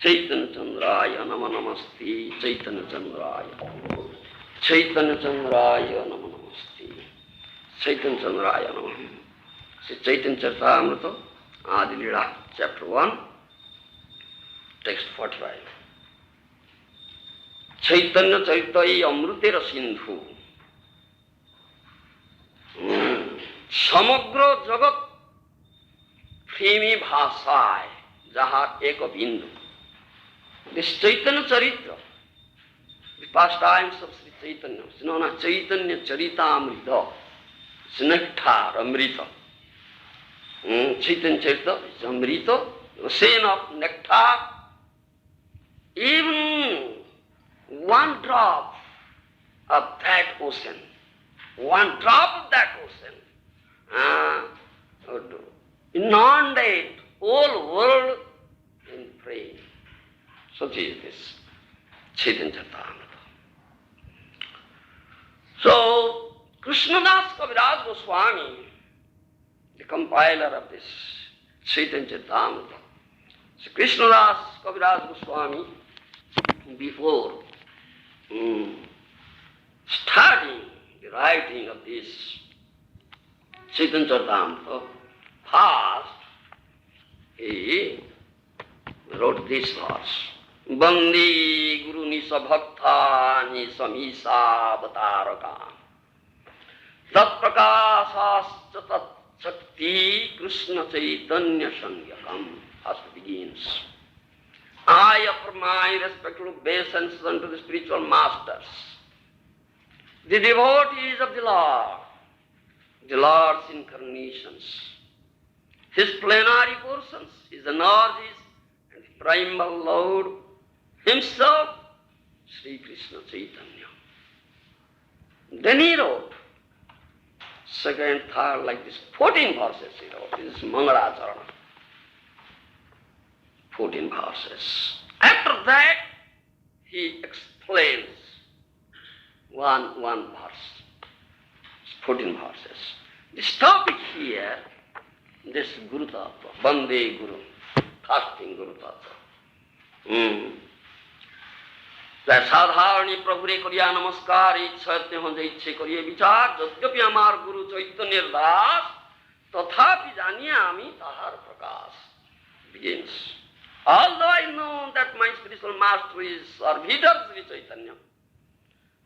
Chaitanya Chandraya Nama Namaste, Chaitanya Chandraya. Chaitanya Chandraya Nama Namaste, Chaitanya Chandraya Nama. Sri Chaitanya Charitamrita, Adi Leela, chapter 1, text 45. Chaitanya Charitai Amrutera Sindhu. Samagro Jagat Premi Bhasai Jaha Eka Bindu. This Chaitanya Charitra, the pastimes of Sri Chaitanya, is known as Chaitanya Charitamrita. It's nectar, Amrita. Chaitanya Charita is Amrita, the ocean of nectar. Even one drop of that ocean, one drop of that ocean would inundate whole world in praise. Such is this Chaitanya Charitamrita. So, Krishnadas Kaviraj Goswami, the compiler of this Chaitanya Charitamrita, so Krishnadas Kaviraj Goswami, before starting the writing of this Chaitanya Charitamrita, first he wrote this verse. Bandi Guru Nisa Bhakta Nisa Misa Avataraka Tat Prakasascha Tat Shakti Krishna Chaitanya Sangyakam. First begins. I offer my respectful obeisance unto the spiritual masters, the devotees of the Lord's incarnations, His plenary portions, His energies, and the primal Lord Himself, Sri Krishna Chaitanya. Then he wrote, second, third, like this, 14 verses he wrote. This is Mangalacharana. 14 verses. After that, he explains one verse. 14 verses. This topic here, this Guru Tattva, Bande Guru, fasting Guru Tattva. साधारणी प्रभु रे करिया नमस्कार इच्छते हो इच्छे करिए विचार यद्यपि हमार गुरु चैतन्य दास तथापि जानिए आमी ताहार प्रकाश. Begins. Although I know that my spiritual master is Sarvadar Sri Chaitanya,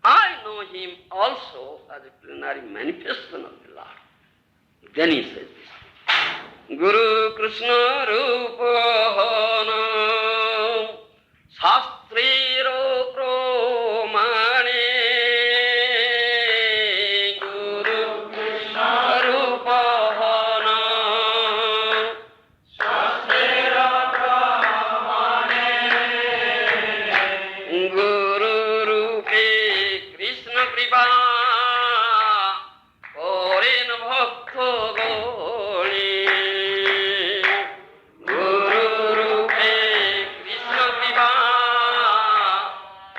I know him also as a plenary manifestation of the Lord. Then he says this. Guru Krishna Rupahana Shastriro Pramane. Guru Krishna Rupahana Shastriro Pramane. Guru Rupe Krishna Kripa Korin Bhakto Goli. Guru Rupe Krishna Kripa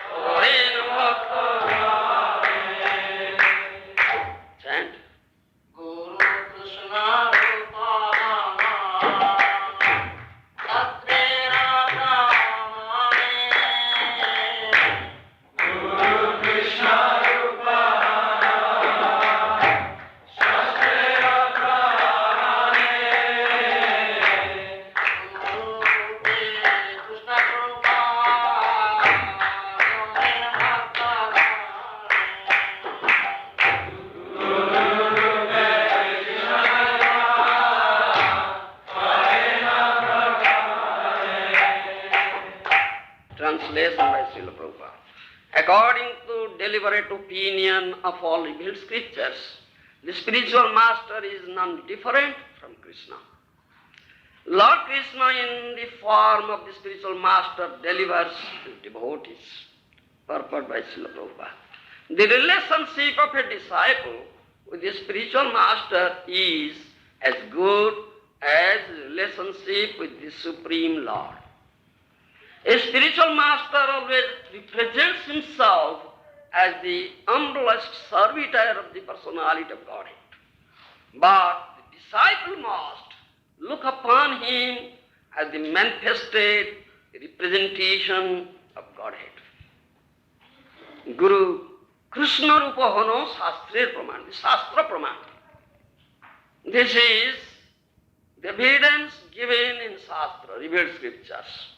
Korin Bhakto Goli. Chant. Guru Krishna Rupahana Satrera Pramane. Guru Krishna Rupahana Satrera Pramane. Guru Krishna Rupahana Translation by Srila Prabhupada. According to deliberate opinion of all revealed scriptures, the spiritual master is none different from Krishna. Lord Krishna in the form of the spiritual master delivers his devotees. Purport by Srila Prabhupada. The relationship of a disciple with the spiritual master is as good as relationship with the Supreme Lord. A spiritual master always represents himself as the humblest servitor of the personality of Godhead. But the disciple must look upon him as the manifested a representation of Godhead. Guru Krishna Rupa Hono Shastra Praman, the Shastra Praman. This is the evidence given in Shastra, revealed scriptures,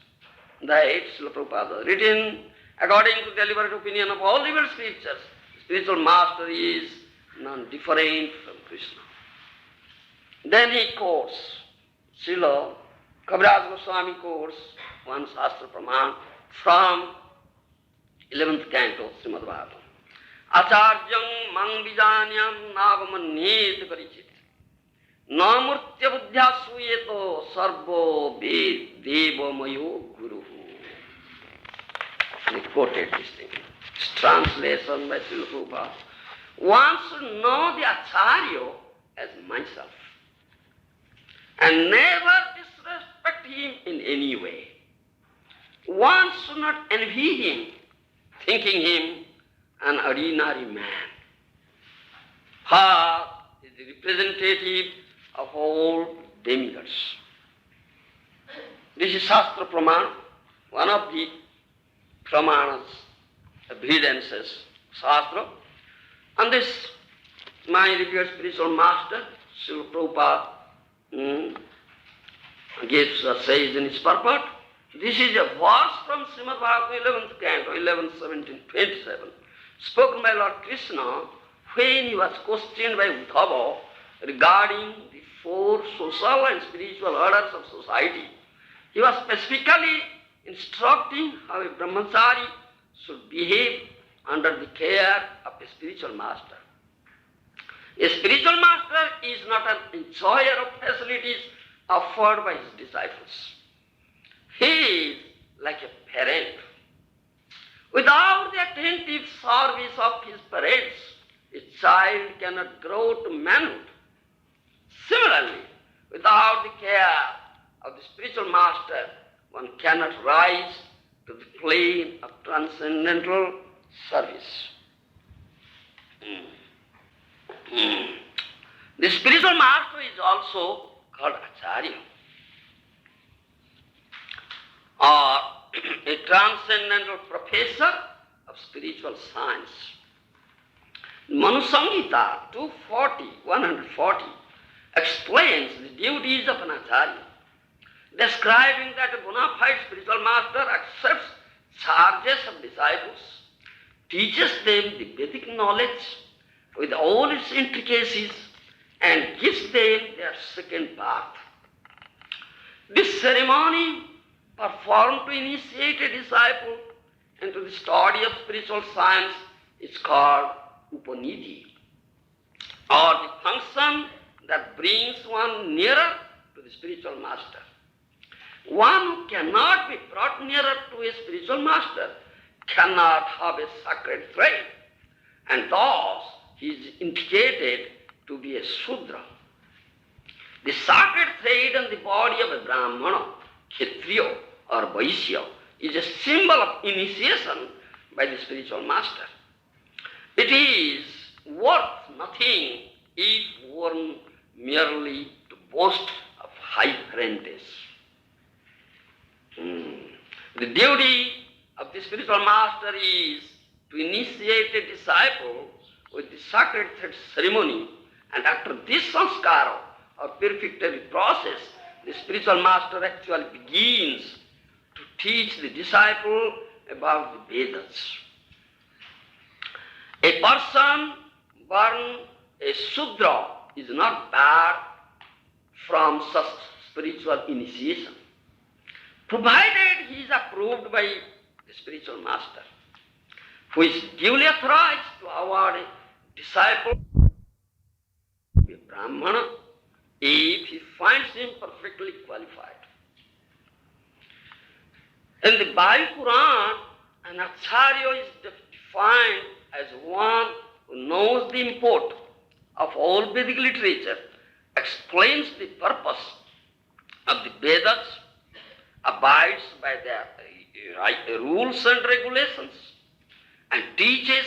that Srila Prabhupada has written according to deliberate opinion of all revealed scriptures. Spiritual master is none different from Krishna. Then he quotes, Srila Kaviraj Goswami quotes one Shastra Praman from 11th canto Srimad Bhagavatam. Acharyam mang vijanyam navamanyet parichit namurtya buddhya suyeto sarvo ved deva mayo guru. He quoted this thing. It's translation by Srila Prabhupada. One should know the Acharya as myself and never disrespect him in any way. One should not envy him, thinking him an ordinary man. For he is the representative of all demigods. This is Shastra Praman, one of the Pramanas, evidences, Shastra. And this, my revered spiritual master, Srila Prabhupada, gives us, says in his purport, this is a verse from Srimad Bhagavatam 11th canto, 11, 17, 27, spoken by Lord Krishna when he was questioned by Uddhava regarding the four social and spiritual orders of society. He was specifically instructing how a brahmachari should behave under the care of a spiritual master. A spiritual master is not an enjoyer of facilities offered by his disciples. He is like a parent. Without the attentive service of his parents, a child cannot grow to manhood. Similarly, without the care of the spiritual master, one cannot rise to the plane of transcendental service. The spiritual master is also called Acharya, or a transcendental professor of spiritual science. Manu Samhita 140 explains the duties of an Acharya, describing that a bona fide spiritual master accepts charges of disciples, teaches them the Vedic knowledge with all its intricacies, and gives them their second path. This ceremony performed to initiate a disciple into the study of spiritual science is called Upanidhi, or the function that brings one nearer to the spiritual master. One who cannot be brought nearer to a spiritual master cannot have a sacred thread, and thus he is indicated to be a Shudra. The sacred thread on the body of a Brahmana, Kshatriya or Vaishya is a symbol of initiation by the spiritual master. It is worth nothing if worn merely to boast of high parentage. The duty of the spiritual master is to initiate a disciple with the sacred thread ceremony, and after this sanskara or purificatory process, the spiritual master actually begins to teach the disciple about the Vedas. A person born a Shudra is not barred from such spiritual initiation, provided he is approved by the spiritual master, who is duly authorized to award a disciple to a Brahmana if he finds him perfectly qualified. In the Vayu Puran, an Acharya is defined as one who knows the import of all Vedic literature, explains the purpose of the Vedas, abides by their rules and regulations, and teaches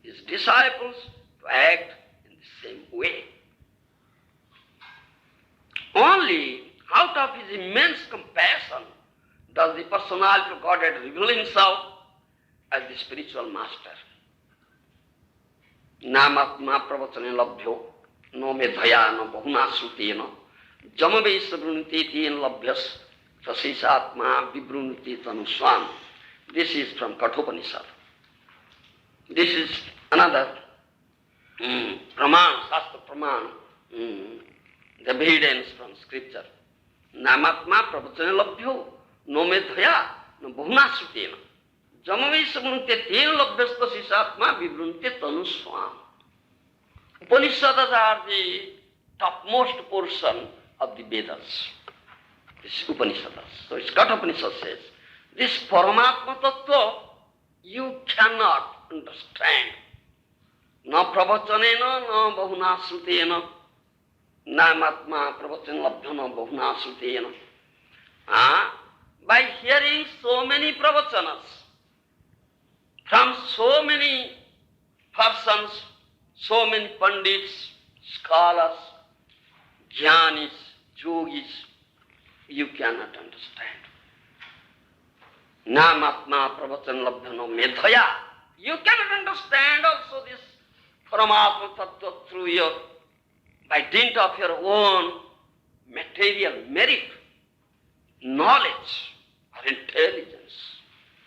his disciples to act in the same way. Only out of his immense compassion does the personality of Godhead reveal himself as the spiritual master. Namatma pravachane labhyo no medhaya no bahuna srutena jamavesa bruniteti in labhyas tasisatma vibruniti tanuswam. This is from Kathopanishad. This is another praman, Shastra praman, the evidence from scripture. Namatma pravachane labhyo no medhaya no bahuna srutena jamavesa bruniteti in labhyas tasisatma vibruniti tanuswam. Upanishads are the topmost portion of the Vedas. This Upanishads. So it's Kathopanishad says, this Paramatma Tattva you cannot understand. Na pravachanena na bahuna srutena namatma pravachan labhyana bahuna srutena. By hearing so many pravachanas from so many persons, so many pandits, scholars, jnanis, yogis, you cannot understand. Namatma pravachan labhyano medhaya. You cannot understand also this Paramatma Tattva through your, by dint of your own material merit, knowledge or intelligence.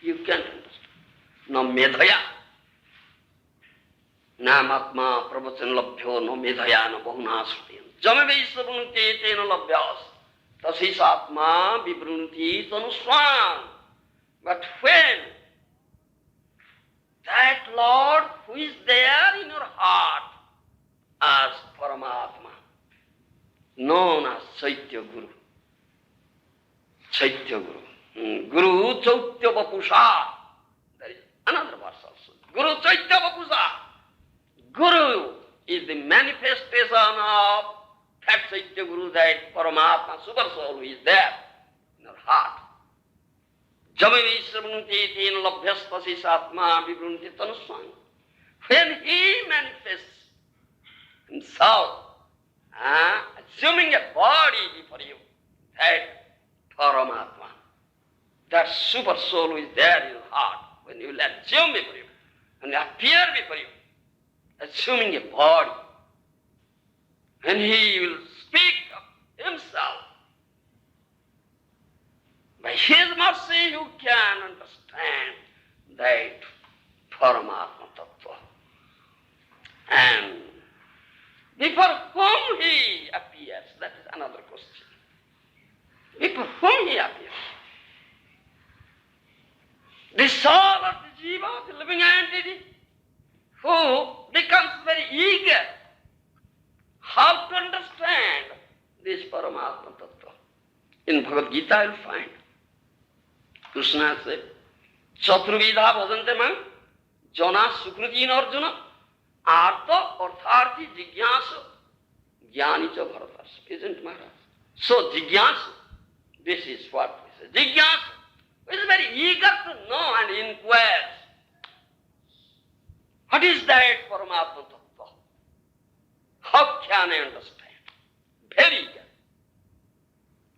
You can't understand. No medhaya. Namatma pravachan labhyo no medhaya no bahuna srutena jamavesa brunute tena labhyas tasisatma vibrunti tanuswam. But when that Lord who is there in your heart as Paramatma, known as Chaitya Guru, Chaitya Guru, Guru Chaitya Vapusha, there is another verse also, Guru Chaitya Vapusha. Guru is the manifestation of that Chaitya Guru, that Paramatma, Super Soul who is there in your heart. Jamavesravunti ten labhyastasi satma vibrunti tanuswam. When he manifests himself, assuming a body before you, that Paramatma, that super soul who is there in your heart, when you will assume before you, and appear before you, assuming a body, and he will speak of himself. By his mercy you can understand that Paramatma Tattva. And before whom he appears, that is another question. Before whom he appears. The soul of the jiva, the living entity, who becomes very eager how to understand this Paramatma Tattva. In Bhagavad Gita you will find Krishna said, Chaturvidha bhajante mang, jana sukrutin arjuna, artha artharthi jigyasa, jnani cha bharatas. Isn't Maharaj? So jigyasa, this is what we say. Jigyasa is very eager to know and inquires. What is that Paramatma Tattva? How can I understand? Very eager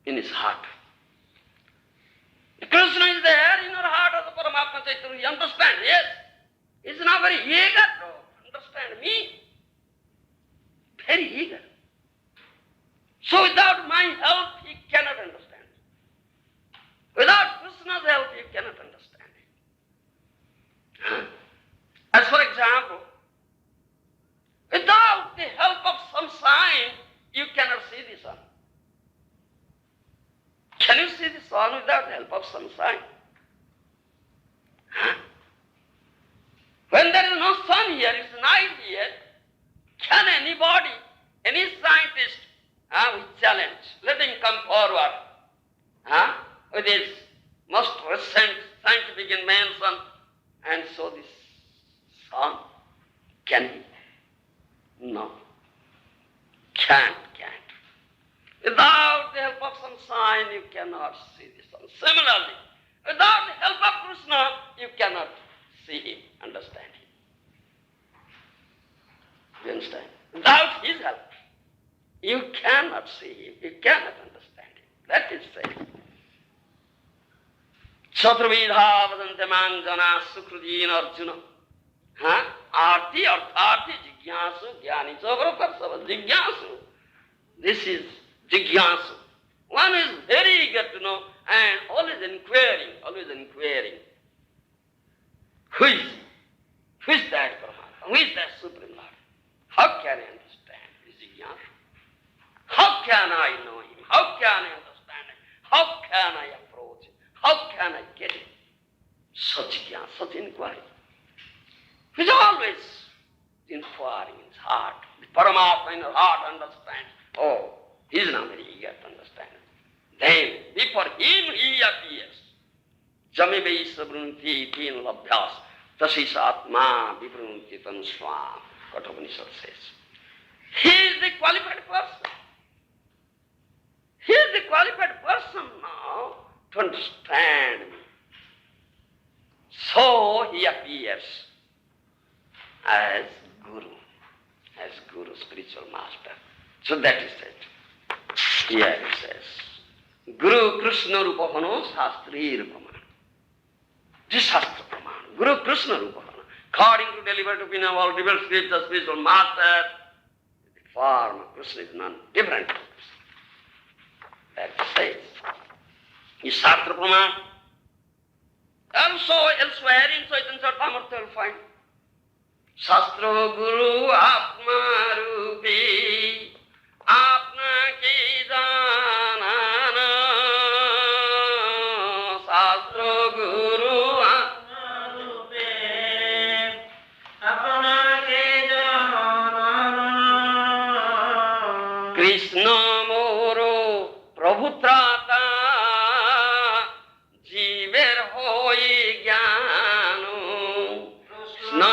in his heart. Krishna is there in your heart as a Paramatma Chaitanya. You understand? Yes. He's not very eager to understand me. Very eager. So without my help, he cannot understand. Without Krishna's help, he cannot understand it. As for example, without the help of some sign, you cannot see the sun. Can you see the sun without the help of some sign? When there is no sun here, it's night here, can anybody, any scientist, we challenge, let him come forward with his most recent scientific invention and show this sun. Can he? No. Can't. Without the help of some sign, you cannot see the sun. Similarly, without the help of Krishna, you cannot see him, understand him. You understand? Without his help, you cannot see him, you cannot understand him. That is said. शत्रुविधा वदन्ते मां जना सुकृतीन Arjun. Arti arthati jigyasu jnani chavratarsava jigyasu. This is jigyasu. One is very eager to know and always inquiring, always inquiring. Who is he? Who is that Paramatma? Who is that Supreme Lord? How can I understand his jigyasu? How can I know him? How can I understand him? How can I approach him? How can I get him? Such jigyasu, such inquiry. He's always inquiring in his heart. The Paramatma in his heart understands. Oh, he is not very eager to understand. Then, before him he appears. Jame Vaisa Brunti Tin Labhyas Tasisa Atma Vibrunti Tanuswam. Kathopanishad says. He is the qualified person. He is the qualified person now to understand me. So he appears as Guru, spiritual master. So that is it. Here it says, Guru Krishna Rupahano Shastri Rupamana. This Shastra Pramana. Guru Krishna Rupahana. According to delivered opinion of all revealed scriptures, spiritual master, the form of Krishna is none different from Krishna. That says, is Shastra Pramana. Also elsewhere in Chaitanya Charitamrita you will find Shastro Guru Atma Rupi Apna Ki Janana. Shastro Guru Atma Rupi Apna Ki Janana. Krishna Moro Prabhutrata Jiver Hoi Jnano. Krishna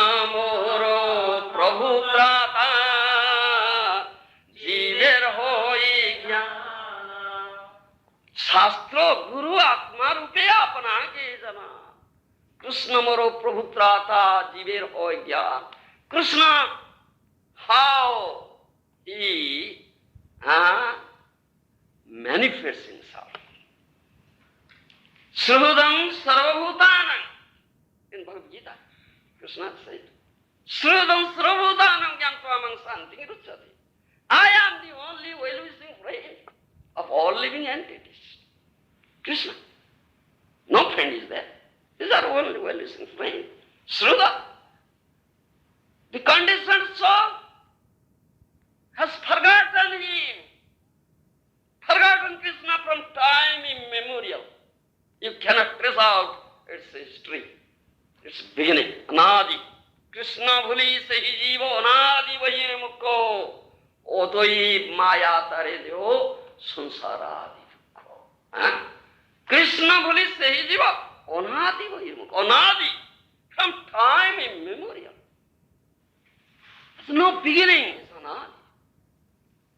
Shastro Guru Atma Rupe Apna Ke Jana. Krishna Moro Prabhutrata Jiver Hoy Gyan. Krishna, how he manifests himself. Shrudam Sarvabhutanam. In Bhagavad Gita, Krishna said, Shrudam Sarvabhutanam Jnantvamang Santi Ruchati. I am the only well-wishing friend of all living entities. Krishna. No friend is there. These are only well-wishing friends. Shruda. The conditioned soul has forgotten him. Forgotten Krishna from time immemorial. You cannot trace out its history, its beginning. Anadi. Krishna bhuli sahi jivo anadi vahir mukho. Otoi maya tare deo sansaradi dukho. Krishna bhuli sahi jiva anadi vahir mukho. Anadi. From time immemorial. There's no beginning. It's anadi.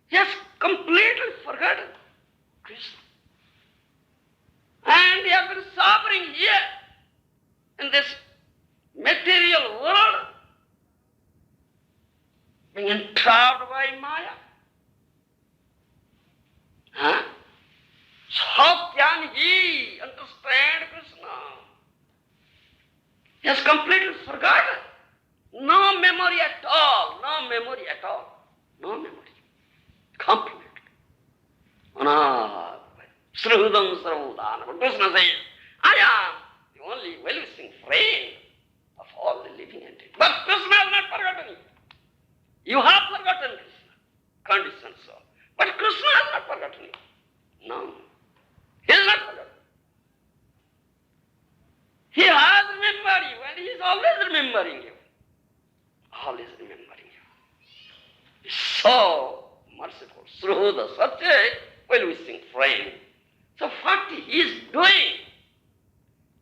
He has completely forgotten Krishna. And he has been suffering here in this material world, being entrapped by Maya. So how can he understand Krishna? He has completely forgotten. No memory at all. No memory at all. No memory. Completely. Srudam Sarvudana. But Krishna says, I am the only well-wishing friend of all the living entities. But Krishna has not forgotten you. You have forgotten Krishna, conditioned soul. But Krishna has not forgotten you. No. He has not forgotten. He has remembered you and he is always remembering you. Always remembering you. He is so merciful. Sruhuda, such a well-wishing friend. So what he is doing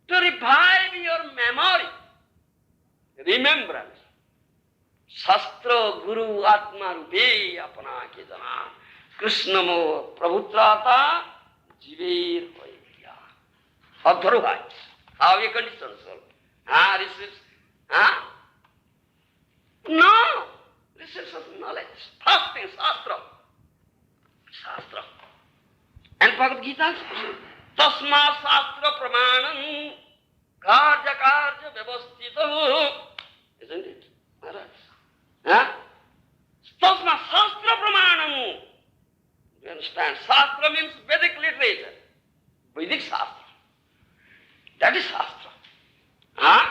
to revive your memory, remembrance. Shastra Guru Atma Rupe Apna Ke Jana. Krishna Mo Prabhutrata Jiver Hoya. Otherwise, how a conditioned soul receives, no, receives of knowledge. First thing, Shastra. Shastra. And Bhagavad Gita, Tasma Shastra Pramanam karya karya vyavastita. Isn't it, Maharaj? Huh? Tasma Shastra Pramanam. Do you understand? Shastra means Vedic literature. Vedic Shastra. That is Shastra. Huh?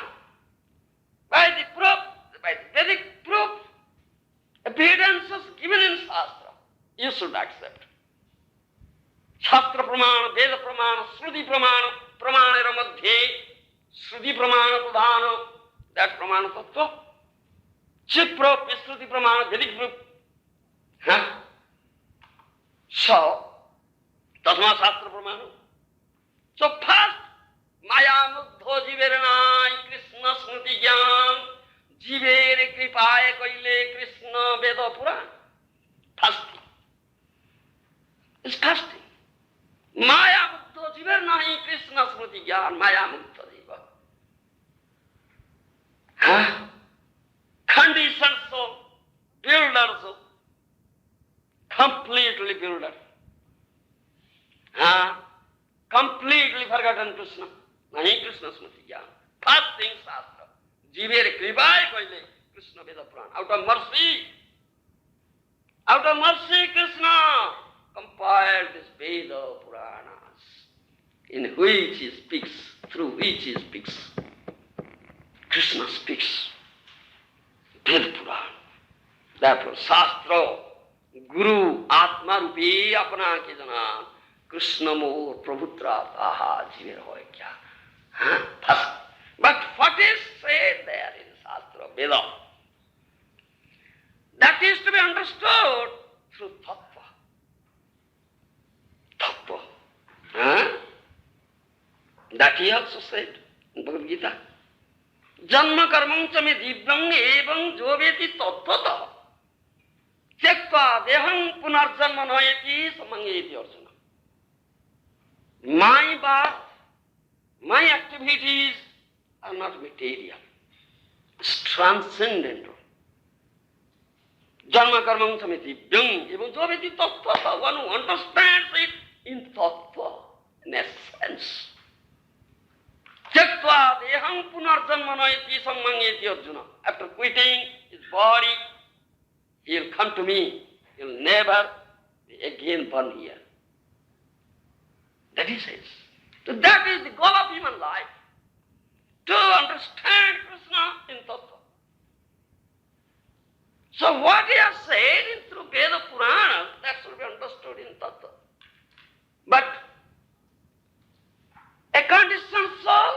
By the proof, by the Vedic proof, evidences given in Shastra, you should accept. Shastra Pramana, Veda Pramana, Shruti Pramana, Pramanera Madhye, Shruti Pramana Pradhana, that Pramana Tattva. Chit proof is Shruti Pramana, Vedic proof. Huh? So, Tasma Shastra Pramana. So first, Maya Muddho Jiveranai Krishna Smriti Jnana Jivere Kripaye Koile Krishna Veda Purana. Fasting. It's fasting. Maya Muddho Jiveranai Krishna Smriti Jnana Maya Muddho Jiva. Huh? Conditions so, builders so, completely builder. Completely forgotten Krishna. Nahi Krishna Smriti Jnana. Fasting Shastra. Jivere Kripaya Koile Krishna Veda Purana. Out of mercy Krishna compiled this Veda Puranas, in which he speaks, through which he speaks. Krishna speaks. Veda Purana. Therefore Shastra, Guru, Atma Rupi Apna Ke Jana, Krishna More Prabhutra Taha Jiver Hoy Kya. But what is said there in Shastra, Veda, that is to be understood through Tattva. Tattva. That he also said in Bhagavad Gita. Janma karmam cha me divyam evam joveti tattvata. Tyaktva deham punarjanma noyati samangeti Arjuna. My birth, my activities are not material. It's transcendental. Janma karmam cha me divyam evam joveti tattvata. One who understands it in tattva, in essence. Tyaktva deham punarjanma noyati samangeti Arjuna. After quitting his body, he will come to me. He will never be again born here. That he says. So that is the goal of human life. To understand Krishna in Tattva. So what he has said in through Veda Purana, that should be understood in Tattva. But a conditioned soul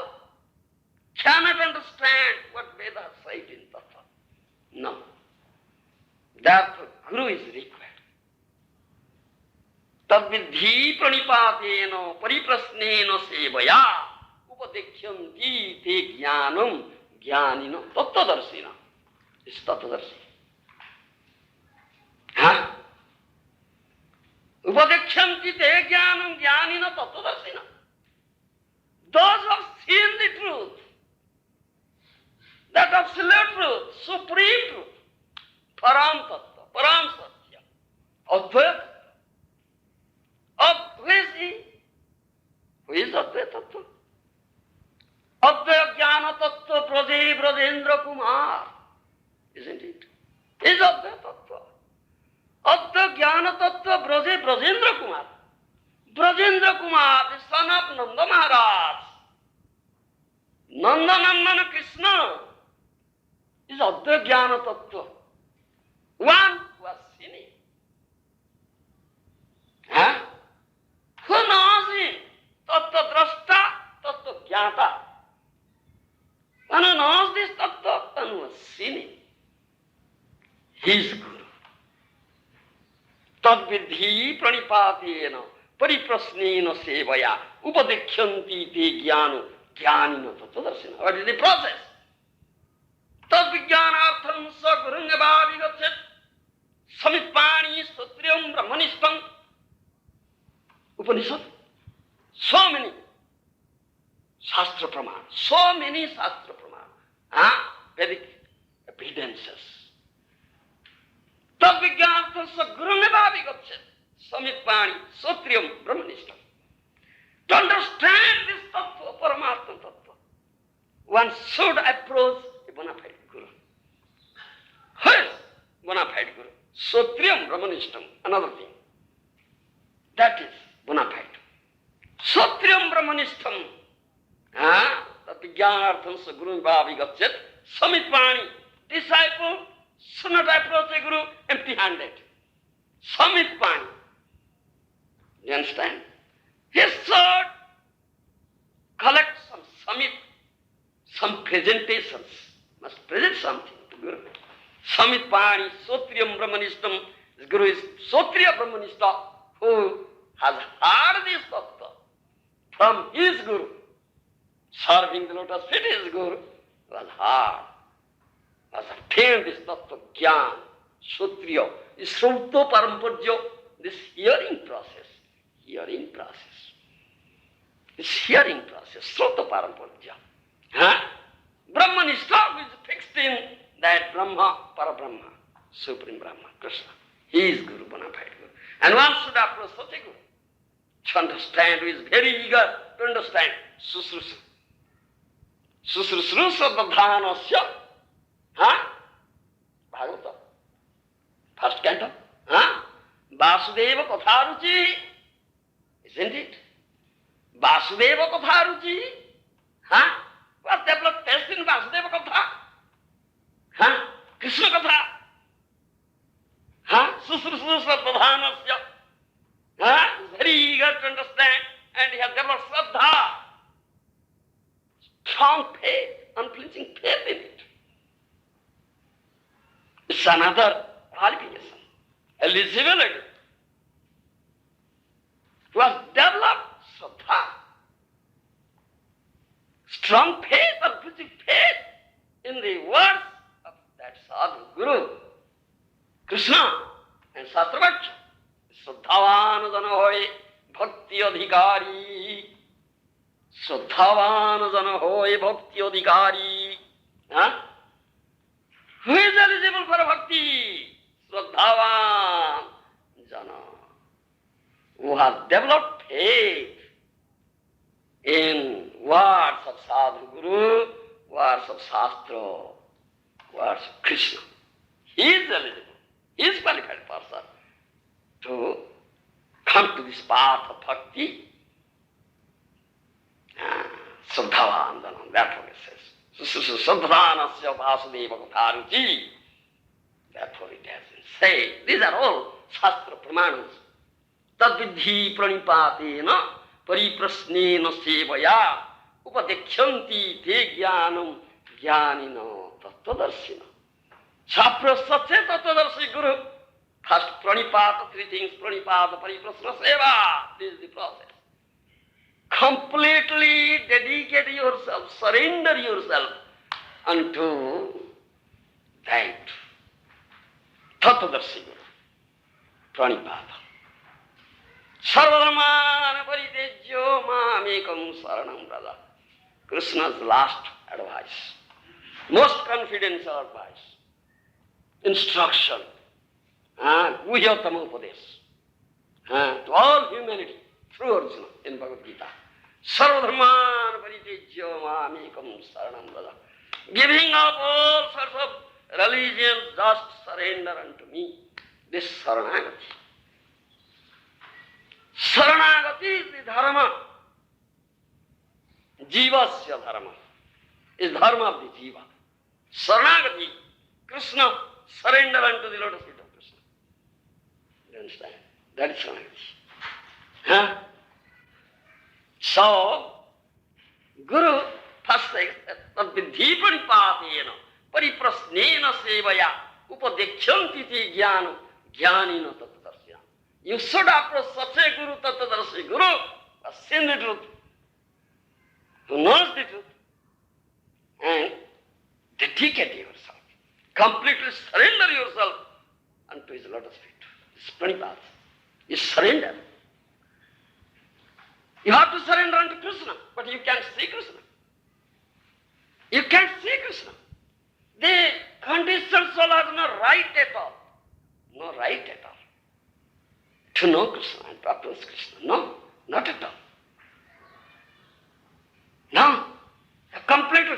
cannot understand what Veda has said in Tattva. No. Therefore, Guru is required. Tadvidhi pranipatena pariprasnena sevaya upadekyanti te jnanam jnanina tattvadarshina. This is tattvadarshi. Upadekyanti te jnanam jnanina tattvadarshina. Those who have seen the truth, that absolute truth, supreme truth, Param Tattva, Param Satya, Advaita. Who is he? Who is Advaita Tattva? Advaita Jnana Tattva Braje Brajendra Kumar. Isn't it? Is Advaita Tattva. Advaita Jnana Tattva Braje Brajendra Kumar. Brajendra Kumar, the son of Nanda Maharaj. Nanda Nandana Krishna is Advaita Jnana Tattva. One who has seen him. Who knows him? Tattva Drashta, Tattva Jnata. One who knows this Tattva, one who has seen him. He is Guru. Tadvidhi pranipatena pariprasnena sevaya upadekyanti te jnano jnanina tattvadarshina. What is the process? Tadvijnanartham sa gurungabhavi gachet samitpani satriyam brahmanishtam. Upanishad. So many Shastra Pramana. So many Shastra Pramana. Vedic evidences. Tadvijnanartham sa gurungabhavi gachet samitpani satriyam brahmanishtam. To understand this tattva, Paramatma tattva, one should approach a bona fide guru. Who is bona fide guru? Sotriyam Brahmanishtam, another thing. That is bona fide. Sotriyam Brahmanishtam. Tatvigyartham sa guru bhavi gachet. Samitpani. Disciple should not approach a guru empty-handed. Samitpani. You understand? He should collect some samit, some presentations. Must present something to Guru. Samitpani, Sotriyam Brahmanishtam. This Guru is Sotriya Brahmanishta, who has heard this tattva from his Guru. Serving the lotus feet his Guru was heard, has attained this tattva jnana, Sotriya, is Srauto Paramparjo, this hearing process. This hearing process, Srauta Paramparja. Brahmanishta, who is fixed in that Brahma, Parabrahma, Supreme Brahma, Krishna. He is Guru, bona fide Guru. And one should approach such a Guru to understand, who is very eager to understand Susrusa. Susrusa Dadhanasya. Bhagavata. First canto. Vasudeva Katharuchi. Isn't it? Vasudeva Katharuchi. Was developed taste in Vasudeva Katha? Krishna Katha. Susrusa Pradhanasya. Very eager to understand, and he has developed Shraddha. Strong faith, unflinching faith in it. It's another qualification. Eligibility. Who has developed Shraddha. Strong faith, unflinching faith in the words of that sadhu Guru, Krishna and Shastravaksha. Shraddhavan jana hoy bhakti adhikari. Shraddhavan jana hoy bhakti adhikari. Who is eligible for bhakti? Shraddhavan jana. Who has developed faith in words of sadhu Guru, words of Shastra, words of Krishna. He is eligible. He is qualified person to come to this path of bhakti. Shraddhavandanam, therefore it says, Shraddhanasya Vasudeva Katharuchi. Therefore it has been said. These are all Shastra Pramanas. Tadvidhi pranipatena pariprasnena sevaya upadekyanti te jnanam jnanina tattvadarshina. Shapra satya tattvadarshi Guru. First pranipata, three things, pranipata, pariprasna, seva. This is the process. Completely dedicate yourself, surrender yourself unto that tattvadarshi Guru. Pranipata. Sarvadharmana paritejyo mamekam saranam brada. Krishna's last advice, most confidential advice, instruction, guhyatama upadesh, to all humanity through Arjuna in Bhagavad Gita. Sarvadharmana paritejyo mamekam saranam brada. Giving up all sorts of religions, just surrender unto me. This Saranagati. Saranagati is the dharma. Jivasya dharma is dharma of the jiva. Saranagati, Krishna, surrender unto the lotus feet of Krishna. You understand? That is Saranagati. So, Guru first says, Tadvidhi pranipatena pariprasnena sevaya upadekyanti te jnanam jnanina tattvadarshina. You should approach such a Guru, tattvadarshi Guru, who has seen the truth, who knows the truth, and dedicate yourself, completely surrender yourself unto his lotus feet. This pranipata is surrender. You have to surrender unto Krishna, but you can't see Krishna. You can't see Krishna. The conditions all are no right at all. No right at all. To know Krishna and to approach Krishna. No, not at all. No. Completely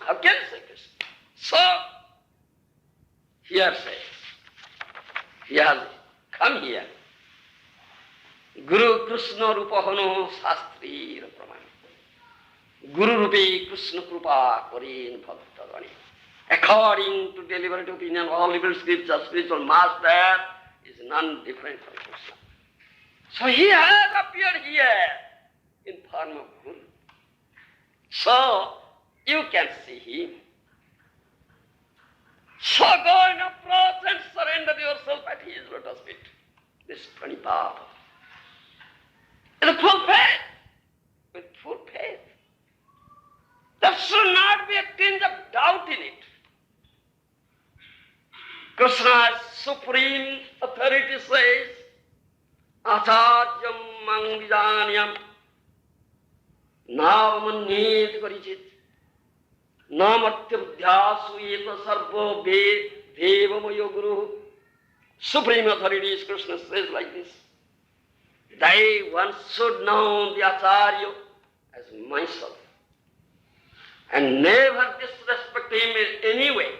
How can you say Krishna? So, here says, he has come here. Guru Krishna Rupa Hano Shastri Rapramani. Guru Rupi Krishna Krupa Korin Bhaktavani. According to deliberate opinion of all liberal scriptures, spiritual master is none different from Krishna. So he has appeared here in form of Guru. So you can see him. So go and approach and surrender yourself at his lotus feet. This Pranipata. With full faith. With full faith. There should not be a tinge of doubt in it. Krishna's supreme authority says, Acharyam Mangvidanyam Navamanyet Karichit Namatyabdhyasu Eta Sarvo Devamayo Guru. Supreme authority is Krishna says like this. They once should know the Acharya as myself and never disrespect him in any way.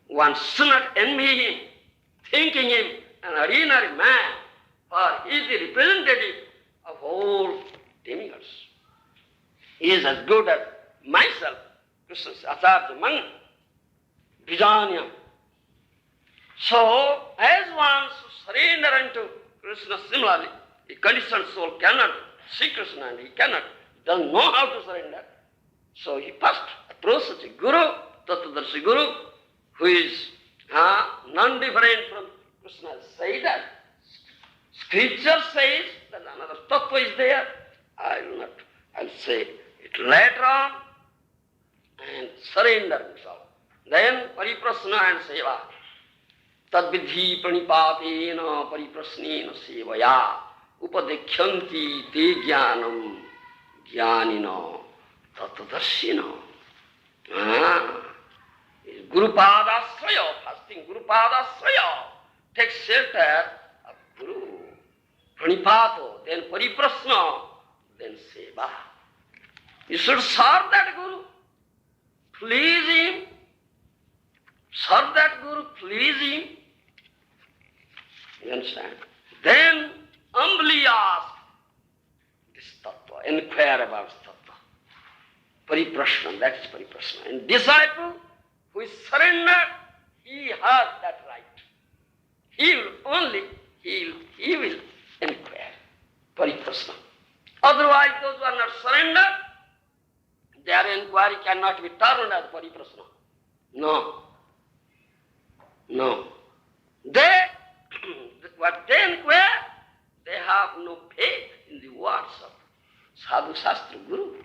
One should not envy him, thinking him an ordinary man, for he is the representative of all demigods. He is as good as myself, Krishna's Acharya Manga, Vijanyam. So, as one should surrender unto Krishna similarly, a conditioned soul cannot see Krishna and he doesn't know how to surrender. So he first approaches a Guru, Tattvadarshi Guru, who is non-different from Krishna. Say that. Scripture says that another tattva is there. I'll say it later on and surrender himself. Then pariprasna and seva. Tadvidhi pranipatena pariprasnena sevaya upadekyanti te jnanam jnanina tattvadarshina. Guru Padasraya, fasting Guru Padasraya, takes shelter of Guru. Pranipato, then pariprasna, then seva. You should serve that Guru, please him. Serve that Guru, please him. You understand? Then humbly ask this tattva, inquire about this tattva. Pariprasna, that is pariprasna. And disciple who is surrendered, he has that right. He will inquire. Pariprasna. Otherwise, those who are not surrendered, their inquiry cannot be turned as pariprasna. No. What they inquire, they have no faith in the words of Sadhu Shastra Guru.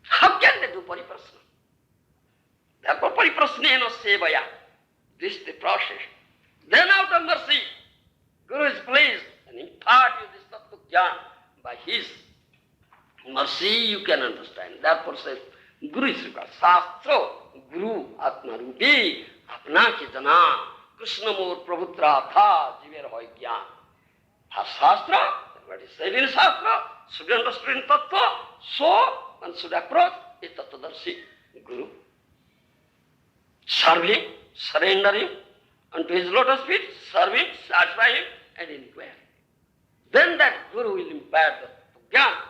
How can they do pariprasna? Therefore, pariprasnena sevaya. This is the process. Then out of mercy, Guru is pleased and impart you this tattva jnana. By his mercy you can understand. Therefore says, Guru is required. Shastra, Guru, Atma Rupi, Apna ki jana, Krishna Mur Prabhutra tha, Jiver hoy gyan. Has Shastra, what is said in Shastra, should be understood in tattva. So, one should approach a tattvadarshi Guru. Serve him, surrender him unto his lotus feet, serve him, satisfy him, and inquire. Then that Guru will impart the jnana,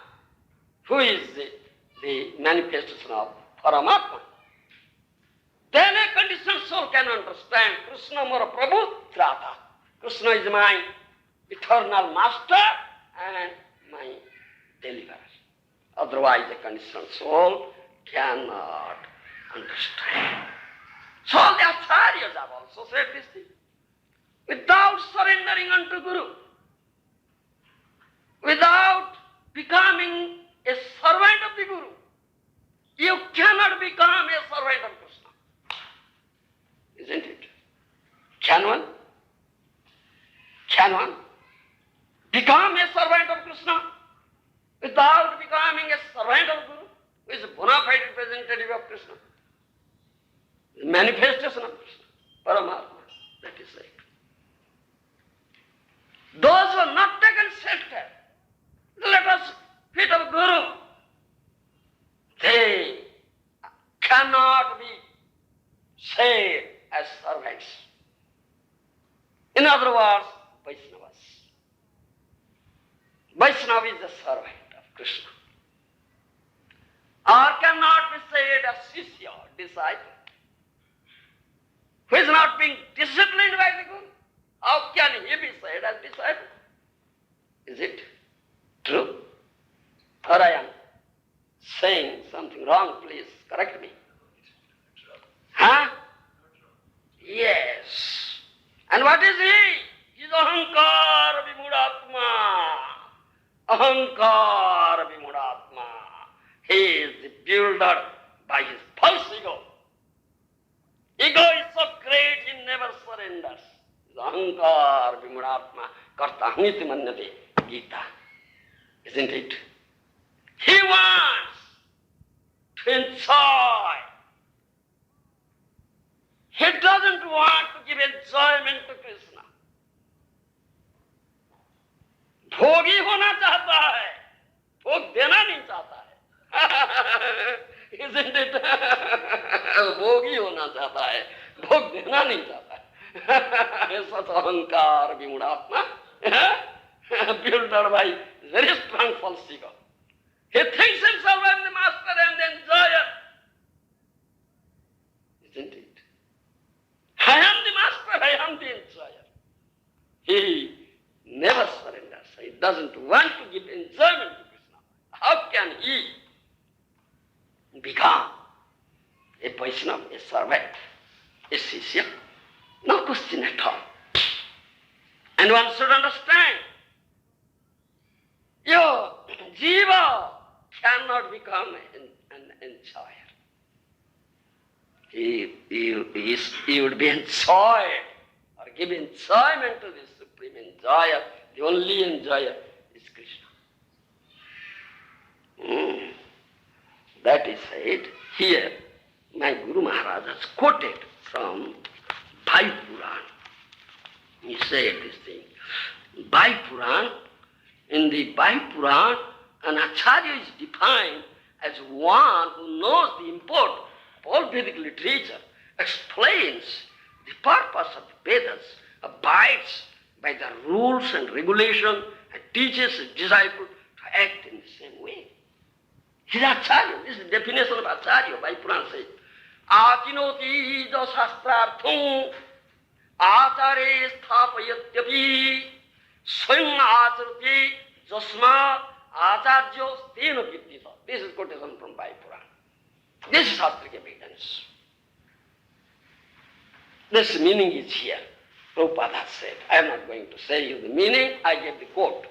who is the manifestation of Paramatma. Then a conditioned soul can understand Krishna Mora Prabhu Trata. Krishna is my eternal master and my deliverer. Otherwise a conditioned soul cannot understand. So all the acharyas have also said this thing. Without surrendering unto Guru, without becoming a servant of the Guru, you cannot become a servant of Krishna. Isn't it? Can one? Can one become a servant of Krishna without becoming a servant of Guru, who is a bona fide representative of Krishna? The manifestation of Krishna, Paramatma, that is it. Those who have not taken shelter, let us feet of Guru, they cannot be said as servants. In other words, Vaishnavas. Vaishnava is the servant of Krishna. Or cannot be said as Shishya, disciple, who is not being disciplined by the Guru. How can he be said as disciple? Is it true? Or I am saying something wrong, please correct me. Huh? Yes. And what is he? He is Ahankar Vimudatma. Ahankar Vimudatma. He is bewildered by his false ego. Ego is so great, he never surrenders. He is Ahankar Vimudatma. Karta Ahmiti Manyate. Gita. Isn't it? He wants to enjoy. He doesn't want to give enjoyment to Krishna. भोगी होना चाहता है, भोग देना नहीं चाहता है. Isn't it? भोगी होना चाहता है, भोग देना नहीं चाहता है. सत अहंकार विमूढ़ात्मा, bewildered by very strong false ego. He thinks himself as the master and the enjoyer. Isn't it? I am the master, I am the enjoyer. He never surrenders. He doesn't want to give enjoyment to Krishna. How can he become a Vaishnava, a servant, a Shishya? No question at all. And one should understand, your jiva cannot become an enjoyer. He would be enjoyed or give enjoyment to the supreme enjoyer. The only enjoyer is Krishna. That is said here. My Guru Maharaj has quoted from Bhai Puran. He said this thing. Bhai Puran, in the Bhai Puran, an Acharya is defined as one who knows the import of all Vedic literature, explains the purpose of the Vedas, abides by the rules and regulation, and teaches his disciple to act in the same way. He is Acharya. This is the definition of Acharya. Bhai Puran says, Achinoti jo shastrartham acare sthapayatyapi swayam acharati jasmat acharyo stena kirtita. This is quotation from Bhai Puran. This is Shastric evidence. This meaning is here. Prabhupada has said. I am not going to say you the meaning. I gave the quote.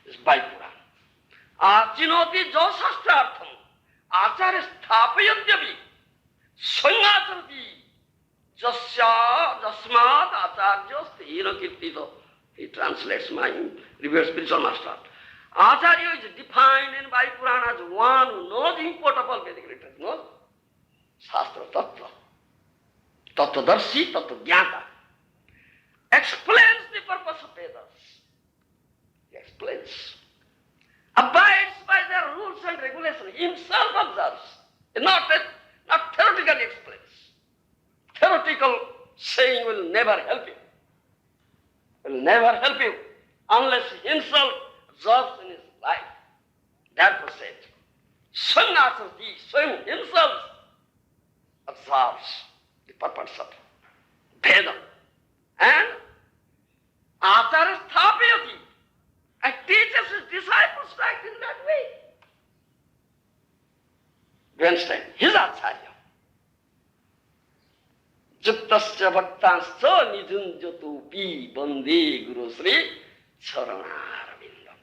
This is Bhai Puran. Achinoti jo shastrartham acare sthapayatyapi swayam acharati jasmat acharyo stena kirtita. He translates my revered spiritual master. Acharya is defined in Bhai Puran as one who knows the import of all Vedic literature, knows Shastra Tattva, Tattvadarshi, Tattvagyata, explains the purpose of Vedas. He explains, abides by their rules and regulations, himself observes, not theoretically explains. Theoretical saying will never help you. Will never help you unless himself observes in his life. Therefore said, Swayam Swayam himself observes the purpose of Veda. And Acharya Sthapayati, and teaches his disciples to act in that way. Do you understand? His Acharya. Juktasya bhaktanscha nijunjatopi bande Guru Sri Charanarvindam.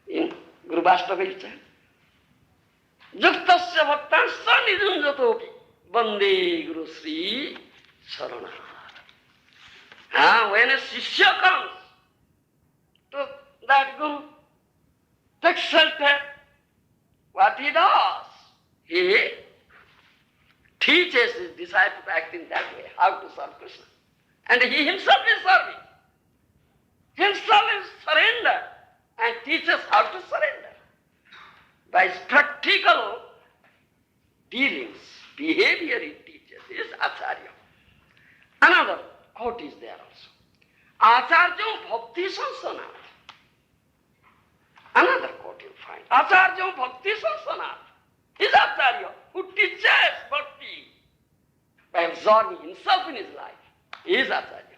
In Guru Vastava is said, Juktasya bhaktanscha nijunjatopi bande Guru Sri Charanarvindam. When a Shishya comes to that Guru, takes shelter, what he does? He teaches his disciple to act in that way, how to serve Krishna. And he himself is serving. Himself is surrender and teaches how to surrender. By his practical dealings, behavior he teaches is Acharya. Another quote is there also. Acharya Bhakti Sansanat. Another quote you find. Acharya Bhakti Sansanat. Is Acharya who teaches bhakti by absorbing himself in his life. He is Acharya.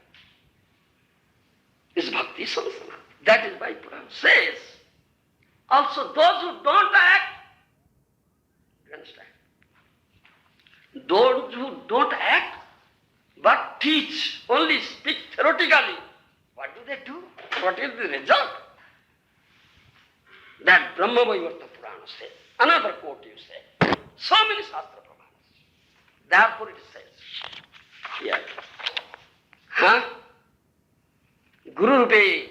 Is Bhakti Sansanat. That is why Purana says, also those who don't act, you understand? Those who don't act but teach, only speak theoretically, what do? What is the result? That Brahma Vaivarta Purana says. Another quote you say. So many Shastra Pramanas. Therefore it says here. Guru Rupe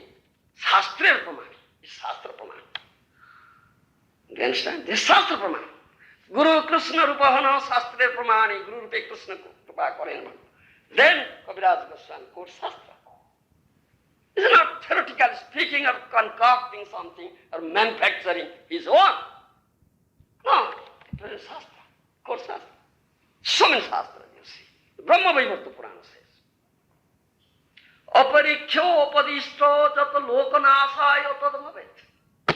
Shastra Pramana is Shastra Pramana. Do you understand? This is Shastra Pramana. Guru Krishna Rupahana Shastra Pramani, Guru Rupe Krishna Rupa Korenman. Then Kaviraj Goswami quotes Shastra. This is not theoretical speaking or concocting something or manufacturing his own. No, it is Shastra, quotes Shastra. So many Shastra you see. Brahma Vaivarta Purana says. Aparikhyo upadisto jata lokanasaya tadamavet. Do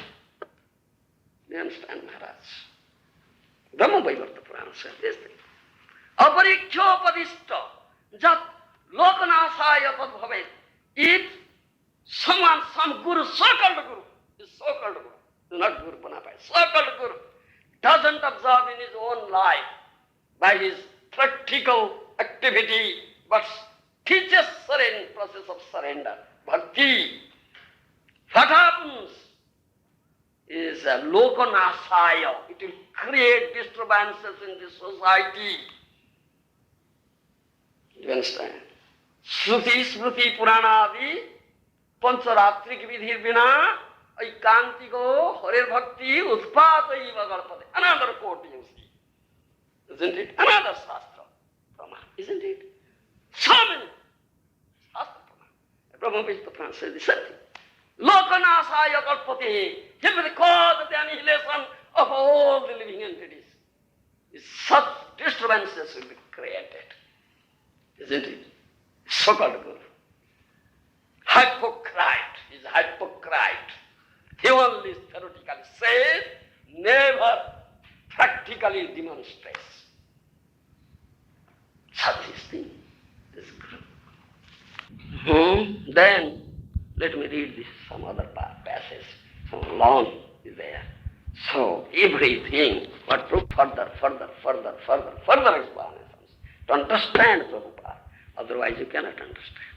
you understand, Maharaj? Brahma Vaivarta Purana says this thing. Aparikhyo upadisto jat lokanasaya tadamavet. If someone, some guru, so-called guru, is so-called guru, not Guru Panapaya, so-called guru, doesn't observe in his own life by his practical activity, but teaches process of surrender, bhakti. What happens is a lokanasaya. It will create disturbances in the society. You understand? Shruti, Smriti, Purana, Adi, Pancharatrik Vidhir Vina, Aikantiko, Hare Bhakti, Utpata Iva Garpate. Another quote you see. Isn't it? Another Shastra Pramana, isn't it? So many Shastra Pramana. Brahma Vaivarta Purana says the same thing. Lokanasaya Garpate. He will be the cause of the annihilation of all the living entities. Such disturbances will be created. Isn't it? So-called guru. Hypocrite is hypocrite. He only theoretically says, never practically demonstrates. Such is thing, this guru. Then, let me read this, some other passage. Some long is there. So, everything, but further explanations to understand Prabhupada. Otherwise you cannot understand.